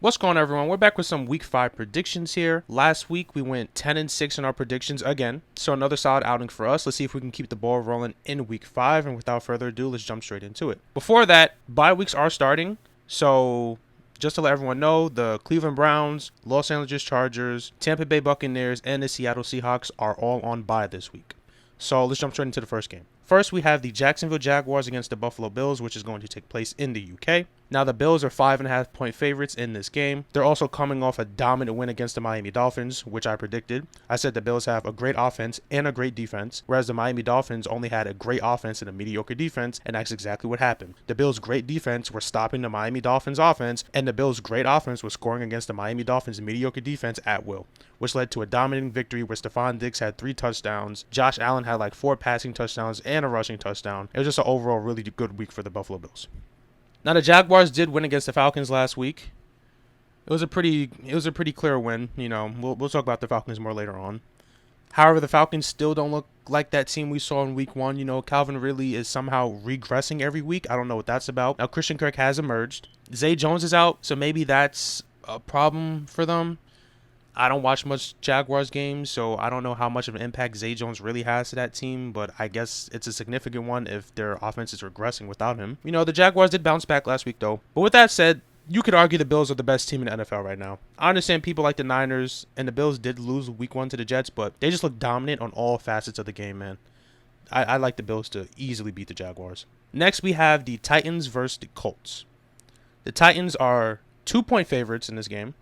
What's going on, everyone? We're back with some week 5 predictions here. Last week we went 10-6 in our predictions again, so another solid outing for us. Let's see if we can keep the ball rolling in week 5, and without further ado, let's jump straight into it. Before that, bye weeks are starting, so just to let everyone know, the Cleveland Browns, Los Angeles Chargers, Tampa Bay Buccaneers, and the Seattle Seahawks are all on bye this week. So let's jump straight into the first game. First, we have the Jacksonville Jaguars against the Buffalo Bills, which is going to take place in the UK. Now, the Bills are 5.5-point favorites in this game. They're also coming off a dominant win against the Miami Dolphins, which I predicted. I said the Bills have a great offense and a great defense, whereas the Miami Dolphins only had a great offense and a mediocre defense, and that's exactly what happened. The Bills' great defense were stopping the Miami Dolphins offense, and the Bills' great offense was scoring against the Miami Dolphins' mediocre defense at will, which led to a dominating victory where Stephon Diggs had 3 touchdowns. Josh Allen had like 4 passing touchdowns and a rushing touchdown. It was just an overall really good week for the Buffalo Bills. Now, the Jaguars did win against the Falcons last week. It was a pretty clear win. You know, we'll talk about the Falcons more later on. However, the Falcons still don't look like that team we saw in week 1. You know, Calvin Ridley is somehow regressing every week. I don't know what that's about. Now, Christian Kirk has emerged. Zay Jones is out, so maybe that's a problem for them. I don't watch much Jaguars games, so I don't know how much of an impact Zay Jones really has to that team, but I guess it's a significant one if their offense is regressing without him. You know, the Jaguars did bounce back last week, though. But with that said, you could argue the Bills are the best team in the NFL right now. I understand people like the Niners, and the Bills did lose week 1 to the Jets, but they just look dominant on all facets of the game, man. I like the Bills to easily beat the Jaguars. Next, we have the Titans versus the Colts. The Titans are 2-point favorites in this game.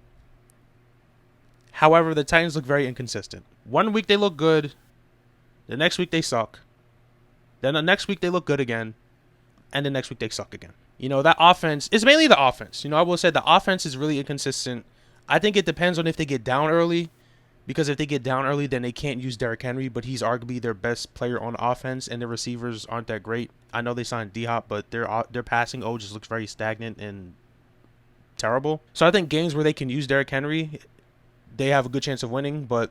However, the Titans look very inconsistent. One week they look good. The next week they suck. Then the next week they look good again. And the next week they suck again. You know, that offense is mainly the offense. You know, I will say the offense is really inconsistent. I think it depends on if they get down early. Because if they get down early, then they can't use Derrick Henry. But he's arguably their best player on offense. And their receivers aren't that great. I know they signed D-Hop, but their passing just looks very stagnant and terrible. So I think games where they can use Derrick Henry, they have a good chance of winning, but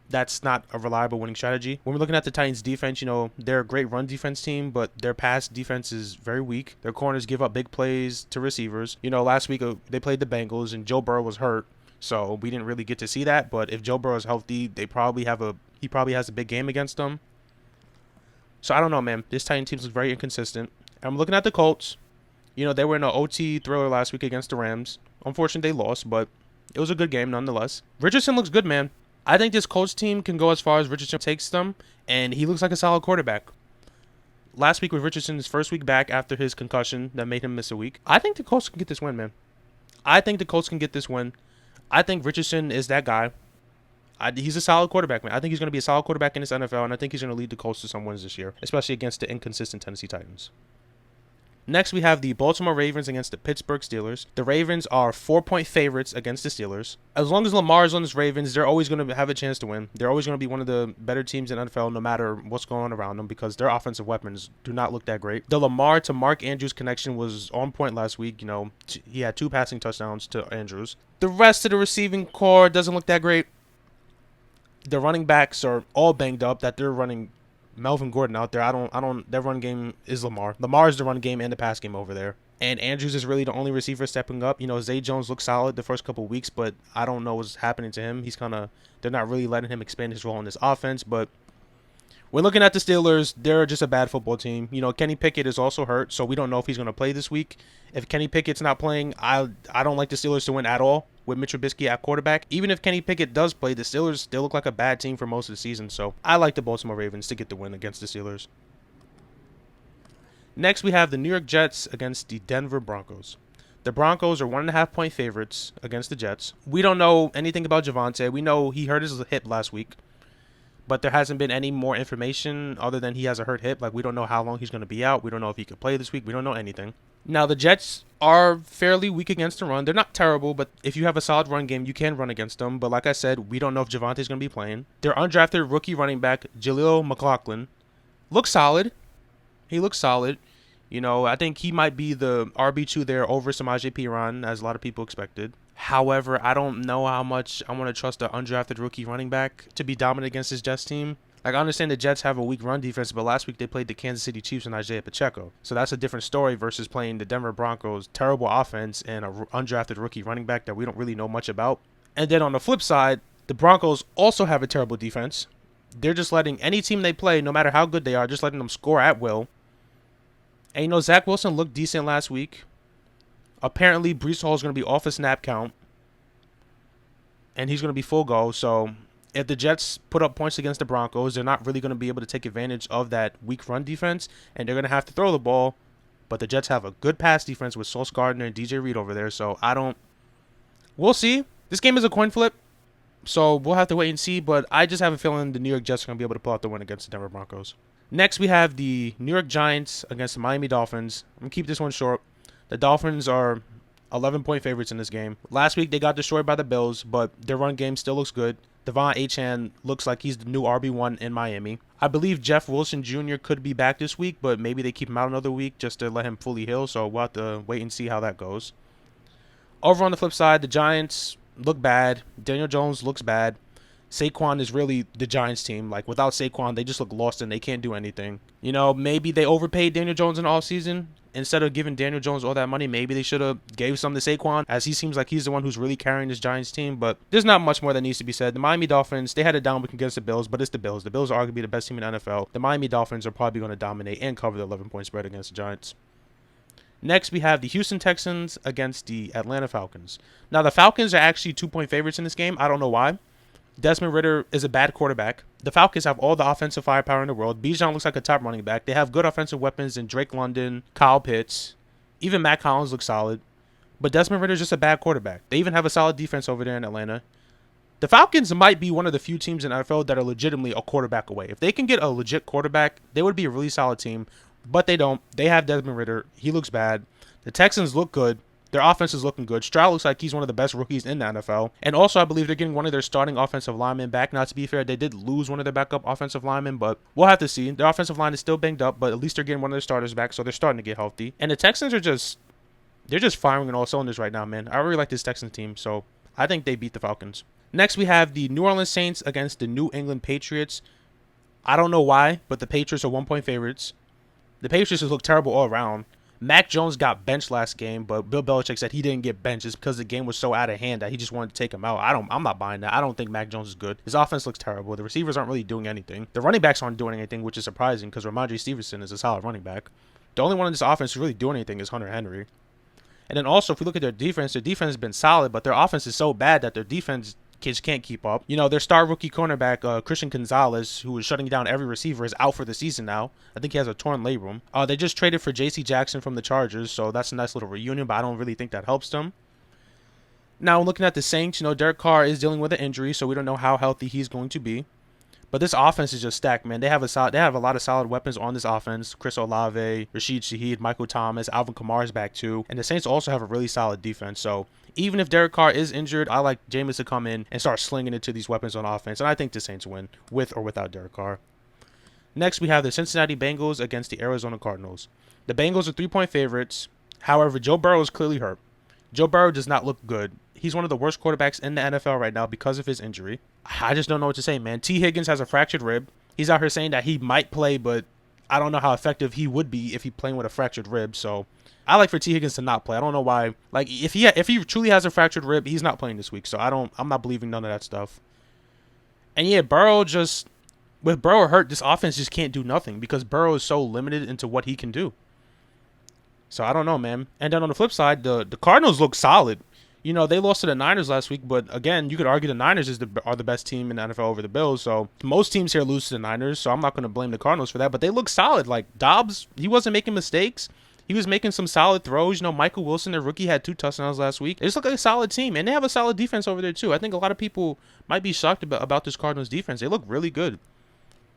that's not a reliable winning strategy. When we're looking at the Titans defense, you know, they're a great run defense team, but their pass defense is very weak. Their corners give up big plays to receivers. You know, last week they played the Bengals and Joe Burrow was hurt, so we didn't really get to see that. But if Joe Burrow is healthy, he probably has a big game against them. So I don't know, man. This Titan team looks very inconsistent. I'm looking at the Colts. You know, they were in an OT thriller last week against the Rams. Unfortunately, they lost, but it was a good game nonetheless. Richardson looks good, man. I think this Colts team can go as far as Richardson takes them, and he looks like a solid quarterback. Last week was Richardson's first week back after his concussion that made him miss a week. I think the Colts can get this win, man. I think the Colts can get this win. I think Richardson is that guy. He's a solid quarterback, man. I think he's going to be a solid quarterback in this NFL, and I think he's going to lead the Colts to some wins this year, especially against the inconsistent Tennessee Titans. Next, we have the Baltimore Ravens against the Pittsburgh Steelers. The Ravens are 4-point favorites against the Steelers. As long as Lamar is on this Ravens, they're always going to have a chance to win. They're always going to be one of the better teams in NFL no matter what's going on around them because their offensive weapons do not look that great. The Lamar to Mark Andrews connection was on point last week. You know, he had 2 passing touchdowns to Andrews. The rest of the receiving core doesn't look that great. The running backs are all banged up that they're running Melvin Gordon out there. Their run game is Lamar. Lamar is the run game and the pass game over there. And Andrews is really the only receiver stepping up. You know, Zay Jones looks solid the first couple of weeks, but I don't know what's happening to him. They're not really letting him expand his role in this offense. But when looking at the Steelers, they're just a bad football team. You know, Kenny Pickett is also hurt, so we don't know if he's going to play this week. If Kenny Pickett's not playing, I don't like the Steelers to win at all with Mitch Trubisky at quarterback. Even if Kenny Pickett does play, the Steelers still look like a bad team for most of the season. So I like the Baltimore Ravens to get the win against the Steelers. Next, we have the New York Jets against the Denver Broncos. The Broncos are 1.5-point favorites against the Jets. We don't know anything about Javonte. We know he hurt his hip last week, but there hasn't been any more information other than he has a hurt hip. Like, we don't know how long he's going to be out. We don't know if he could play this week. We don't know anything. Now, the Jets are fairly weak against the run. They're not terrible, but if you have a solid run game, you can run against them. But like I said, we don't know if Javonte's going to be playing. Their undrafted rookie running back, Jaleel McLaughlin, looks solid. He looks solid. You know, I think he might be the RB2 there over Samaje Perine, as a lot of people expected. However, I don't know how much I want to trust an undrafted rookie running back to be dominant against this Jets team. Like, I understand the Jets have a weak run defense, but last week they played the Kansas City Chiefs and Isaiah Pacheco. So that's a different story versus playing the Denver Broncos' terrible offense and an undrafted rookie running back that we don't really know much about. And then on the flip side, the Broncos also have a terrible defense. They're just letting any team they play, no matter how good they are, just letting them score at will. And Zach Wilson looked decent last week. Apparently, Breece Hall is going to be off a snap count. And he's going to be full go. So if the Jets put up points against the Broncos, they're not really going to be able to take advantage of that weak run defense. And they're going to have to throw the ball. But the Jets have a good pass defense with Sauce Gardner and DJ Reed over there. So we'll see. This game is a coin flip. So we'll have to wait and see. But I just have a feeling the New York Jets are going to be able to pull out the win against the Denver Broncos. Next, we have the New York Giants against the Miami Dolphins. I'm going to keep this one short. The Dolphins are 11-point favorites in this game. Last week, they got destroyed by the Bills, but their run game still looks good. Devon Achane looks like he's the new RB1 in Miami. I believe Jeff Wilson Jr. could be back this week, but maybe they keep him out another week just to let him fully heal, so we'll have to wait and see how that goes. Over on the flip side, the Giants look bad. Daniel Jones looks bad. Saquon is really the Giants team. Like, without Saquon, they just look lost and they can't do anything. Maybe they overpaid Daniel Jones in the offseason. Instead of giving Daniel Jones all that money, maybe they should have gave some to Saquon, as he seems like he's the one who's really carrying this Giants team. But there's not much more that needs to be said. The Miami Dolphins, they had a down week against the Bills, but it's the Bills. The Bills are arguably the best team in the NFL. The Miami Dolphins are probably going to dominate and cover the 11-point spread against the Giants. Next, we have the Houston Texans against the Atlanta Falcons. Now, the Falcons are actually 2-point favorites in this game. I don't know why. Desmond Ridder is a bad quarterback. The Falcons have all the offensive firepower in the world. Bijan looks like a top running back. They have good offensive weapons in Drake London, Kyle Pitts. Even Matt Collins looks solid. But Desmond Ridder is just a bad quarterback. They even have a solid defense over there in Atlanta. The Falcons might be one of the few teams in the NFL that are legitimately a quarterback away. If they can get a legit quarterback, they would be a really solid team. But they don't. They have Desmond Ridder. He looks bad. The Texans look good. Their offense is looking good. Stroud looks like he's one of the best rookies in the NFL. And also, I believe they're getting one of their starting offensive linemen back. Now, to be fair, they did lose one of their backup offensive linemen, but we'll have to see. Their offensive line is still banged up, but at least they're getting one of their starters back, so they're starting to get healthy. And the Texans are they're just firing on all cylinders right now, man. I really like this Texans team, so I think they beat the Falcons. Next, we have the New Orleans Saints against the New England Patriots. I don't know why, but the Patriots are 1-point favorites. The Patriots just look terrible all around. Mac Jones got benched last game, but Bill Belichick said he didn't get benched just because the game was so out of hand that he just wanted to take him out. I'm not buying that. I don't think Mac Jones is good. His offense looks terrible. The receivers aren't really doing anything. The running backs aren't doing anything, which is surprising because Ramondre Stevenson is a solid running back. The only one in this offense who's really doing anything is Hunter Henry. And then also, if we look at their defense has been solid, but their offense is so bad that their defense kids can't keep up. Their star rookie cornerback, Christian Gonzalez, who was shutting down every receiver, is out for the season now. I think he has a torn labrum. They just traded for J.C. Jackson from the Chargers, so that's a nice little reunion, but I don't really think that helps them. Now, looking at the Saints, Derek Carr is dealing with an injury, so we don't know how healthy he's going to be. But this offense is just stacked, man. They have a lot of solid weapons on this offense. Chris Olave, Rashid Shaheed, Michael Thomas, Alvin Kamara is back too. And the Saints also have a really solid defense. So even if Derek Carr is injured, I like Jameis to come in and start slinging it to these weapons on offense. And I think the Saints win with or without Derek Carr. Next, we have the Cincinnati Bengals against the Arizona Cardinals. The Bengals are 3-point favorites. However, Joe Burrow is clearly hurt. Joe Burrow does not look good. He's one of the worst quarterbacks in the NFL right now because of his injury. I just don't know what to say, man. T. Higgins has a fractured rib. He's out here saying that he might play, but I don't know how effective he would be if he playing with a fractured rib. So I like for T. Higgins to not play. I don't know why. Like, if he truly has a fractured rib, he's not playing this week. So I'm not believing none of that stuff. And yeah, with Burrow hurt, this offense just can't do nothing because Burrow is so limited into what he can do. So I don't know, man. And then on the flip side, the Cardinals look solid. They lost to the Niners last week, but again, you could argue the Niners are the best team in the NFL over the Bills. So most teams here lose to the Niners, so I'm not going to blame the Cardinals for that. But they look solid. Like, Dobbs, he wasn't making mistakes. He was making some solid throws. Michael Wilson, their rookie, had 2 touchdowns last week. They just look like a solid team, and they have a solid defense over there too. I think a lot of people might be shocked about this Cardinals defense. They look really good.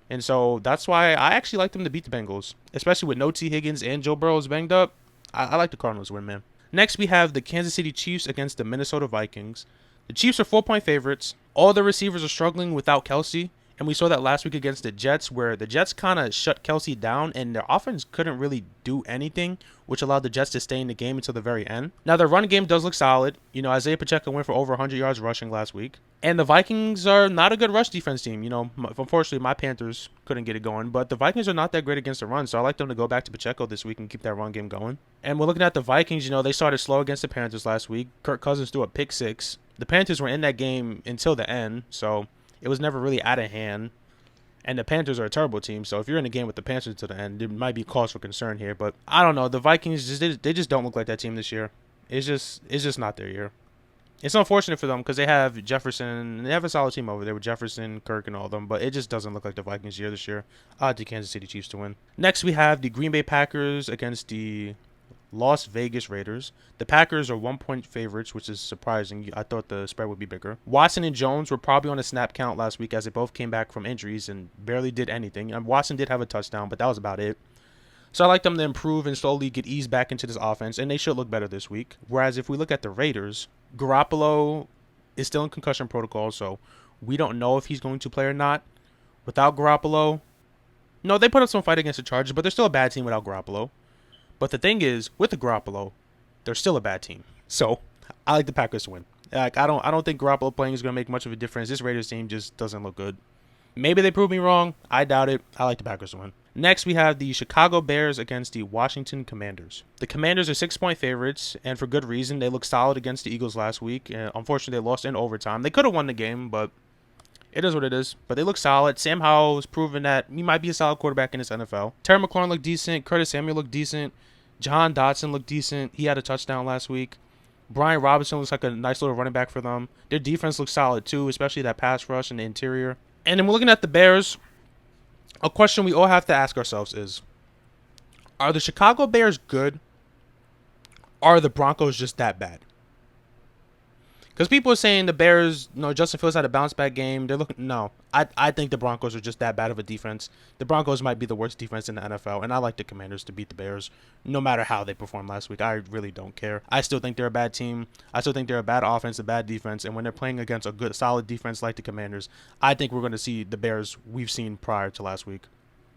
And so that's why I actually like them to beat the Bengals, especially with no T. Higgins and Joe Burrow is banged up. I like the Cardinals win, man. Next, we have the Kansas City Chiefs against the Minnesota Vikings. The Chiefs are 4-point favorites. All the receivers are struggling without Kelsey, And we saw that last week against the Jets, where the Jets kind of shut Kelsey down and their offense couldn't really do anything, which allowed the Jets to stay in the game until the very end. Now, their run game does look solid. You know, Isaiah Pacheco went for over 100 yards rushing last week. And the Vikings are not a good rush defense team. You know, unfortunately, my Panthers couldn't get it going. But the Vikings are not that great against the run, so I like them to go back to Pacheco this week and keep that run game going. And we're looking at the Vikings. You know, they started slow against the Panthers last week. Kirk Cousins threw a pick six. The Panthers were in that game until the end, so it was never really out of hand. And the Panthers are a terrible team, so if you're in the game with the Panthers to the end, there might be cause for concern here. But I don't know. The Vikings, they just don't look like that team this year. It's just not their year. It's unfortunate for them because they have Jefferson. They have a solid team over there with Jefferson, Kirk, and all of them. But it just doesn't look like the Vikings' year this year. I like the Kansas City Chiefs to win. Next, we have the Green Bay Packers against the Las Vegas Raiders. The Packers are 1-point favorites, which is surprising. I thought the spread would be bigger. Watson and Jones were probably on a snap count last week as they both came back from injuries and barely did anything. Watson did have a touchdown, but that was about it. So I like them to improve and slowly get eased back into this offense, and they should look better this week. Whereas if we look at the Raiders, Garoppolo is still in concussion protocol, so we don't know if he's going to play or not. Without Garoppolo, no, they put up some fight against the Chargers, but they're still a bad team without Garoppolo. But the thing is, with the Garoppolo, they're still a bad team. So I like the Packers to win. Like I don't think Garoppolo playing is going to make much of a difference. This Raiders team just doesn't look good. Maybe they prove me wrong. I doubt it. I like the Packers to win. Next, we have the Chicago Bears against the Washington Commanders. The Commanders are 6-point favorites, and for good reason. They looked solid against the Eagles last week. Unfortunately, they lost in overtime. They could have won the game, but it is what it is. But they look solid. Sam Howell has proven that he might be a solid quarterback in this NFL. Terry McLaurin looked decent. Curtis Samuel looked decent. Jahan Dotson looked decent. He had a touchdown last week. Brian Robinson looks like a nice little running back for them. Their defense looks solid, too, especially that pass rush in the interior. And then we're looking at the Bears. A question we all have to ask ourselves is, are the Chicago Bears good? Or are the Broncos just that bad? Because people are saying the Bears, Justin Fields had a bounce back game. They're looking, no, I think the Broncos are just that bad of a defense. The Broncos might be the worst defense in the NFL, and I like the Commanders to beat the Bears, no matter how they perform last week. I really don't care. I still think they're a bad team. I still think they're a bad offense, a bad defense, and when they're playing against a good, solid defense like the Commanders, I think we're going to see the Bears we've seen prior to last week.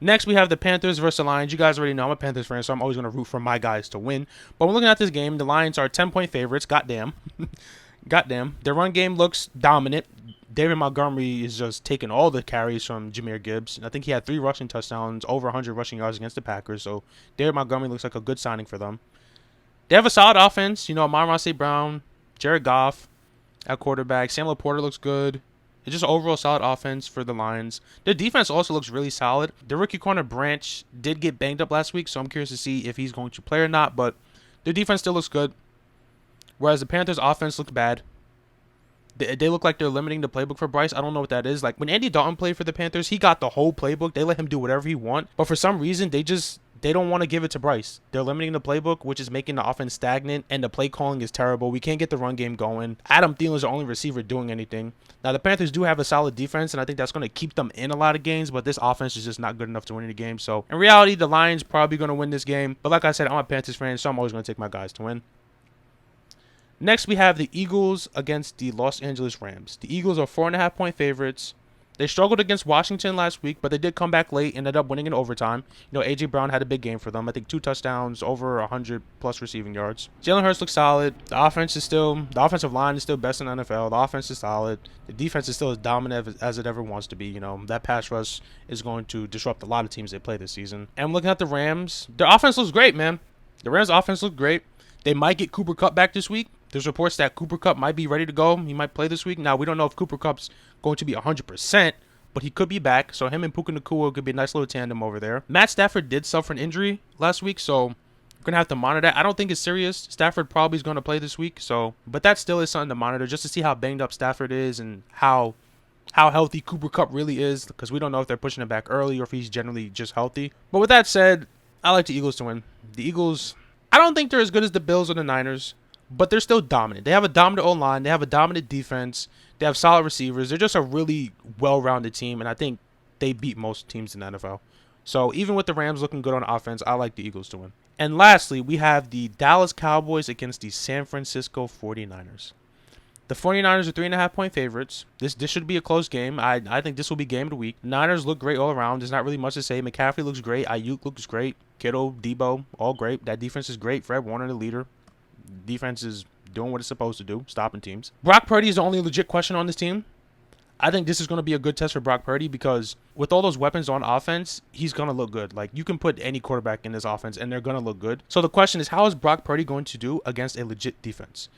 Next, we have the Panthers versus the Lions. You guys already know I'm a Panthers fan, so I'm always going to root for my guys to win. But when looking at this game, the Lions are 10-point favorites. Goddamn. Goddamn. Their run game looks dominant. David Montgomery is just taking all the carries from Jahmyr Gibbs. I think he had 3 rushing touchdowns, over 100 rushing yards against the Packers. So David Montgomery looks like a good signing for them. They have a solid offense. Amon-Ra St. Brown, Jared Goff at quarterback. Sam Laporta looks good. It's just overall solid offense for the Lions. Their defense also looks really solid. The rookie corner Branch did get banged up last week, so I'm curious to see if he's going to play or not. But their defense still looks good. Whereas the Panthers' offense looks bad. They look like they're limiting the playbook for Bryce. I don't know what that is. Like, when Andy Dalton played for the Panthers, he got the whole playbook. They let him do whatever he wants. But for some reason, they don't want to give it to Bryce. They're limiting the playbook, which is making the offense stagnant, and the play calling is terrible. We can't get the run game going. Adam Thielen's the only receiver doing anything. Now, the Panthers do have a solid defense, and I think that's going to keep them in a lot of games, but this offense is just not good enough to win any game. So, in reality, the Lions probably going to win this game. But like I said, I'm a Panthers fan, so I'm always going to take my guys to win. Next, we have the Eagles against the Los Angeles Rams. The Eagles are 4.5-point favorites. They struggled against Washington last week, but they did come back late, ended up winning in overtime. A.J. Brown had a big game for them. I think 2 touchdowns, over 100-plus receiving yards. Jalen Hurts looks solid. The offensive line is still best in the NFL. The offense is solid. The defense is still as dominant as it ever wants to be. That pass rush is going to disrupt a lot of teams they play this season. And I'm looking at the Rams. Their offense looks great, man. The Rams' offense looks great. They might get Cooper Kupp back this week. There's reports that Cooper Kupp might be ready to go. He might play this week. Now, we don't know if Cooper Kupp's going to be 100%, but he could be back. So him and Puka Nacua could be a nice little tandem over there. Matt Stafford did suffer an injury last week, so we're going to have to monitor that. I don't think it's serious. Stafford probably is going to play this week. But that still is something to monitor just to see how banged up Stafford is and how healthy Cooper Kupp really is, because we don't know if they're pushing him back early or if he's generally just healthy. But with that said, I like the Eagles to win. The Eagles, I don't think they're as good as the Bills or the Niners, but they're still dominant. They have a dominant O-line. They have a dominant defense. They have solid receivers. They're just a really well-rounded team, and I think they beat most teams in the NFL. So even with the Rams looking good on offense, I like the Eagles to win. And lastly, we have the Dallas Cowboys against the San Francisco 49ers. The 49ers are 3.5-point favorites. This should be a close game. I think this will be game of the week. Niners look great all around. There's not really much to say. McCaffrey looks great. Ayuk looks great. Kittle, Debo, all great. That defense is great. Fred Warner, the leader. Defense is doing what it's supposed to do, stopping teams. Brock Purdy is the only legit question on this team. I think this is going to be a good test for Brock Purdy because with all those weapons on offense, he's going to look good. Like, you can put any quarterback in this offense and they're going to look good. So the question is, how is Brock Purdy going to do against a legit defense?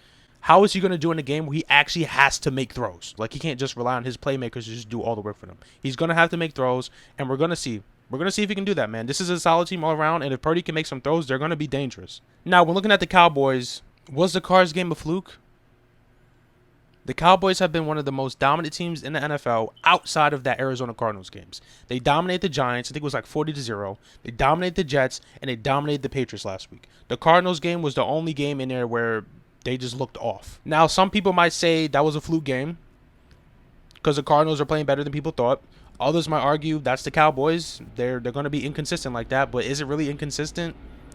How is he going to do in a game where he actually has to make throws? Like, he can't just rely on his playmakers to just do all the work for them. He's going to have to make throws, and we're going to see. We're going to see if he can do that, man. This is a solid team all around, and if Purdy can make some throws, they're going to be dangerous. Now, when looking at the Cowboys, was the Cards game a fluke? The Cowboys have been one of the most dominant teams in the NFL outside of that Arizona Cardinals games. They dominated the Giants. I think it was like 40-0. They dominated the Jets, and they dominated the Patriots last week. The Cardinals game was the only game in there where they just looked off. Now, some people might say that was a fluke game because the Cardinals are playing better than people thought. Others might argue that's the Cowboys. They're going to be inconsistent like that, but is it really inconsistent?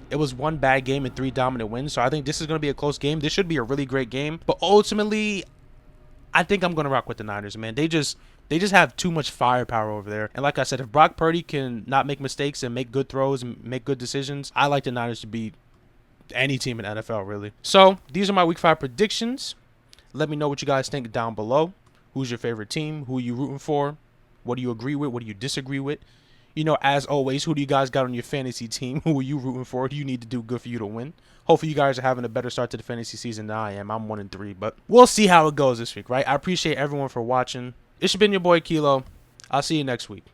It was one bad game and 3 dominant wins, so I think this is going to be a close game. This should be a really great game, but ultimately, I think I'm going to rock with the Niners, man. They just have too much firepower over there. And like I said, if Brock Purdy can not make mistakes and make good throws and make good decisions, I like the Niners to beat any team in the NFL, really. So these are my week 5 predictions. Let me know what you guys think down below. Who's your favorite team? Who are you rooting for? What do you agree with? What do you disagree with? You know, as always, who do you guys got on your fantasy team? Who are you rooting for? Who do you need to do good for you to win? Hopefully you guys are having a better start to the fantasy season than I am. I'm 1-3, but we'll see how it goes this week, right? I appreciate everyone for watching. It's been your boy Kilo. I'll see you next week.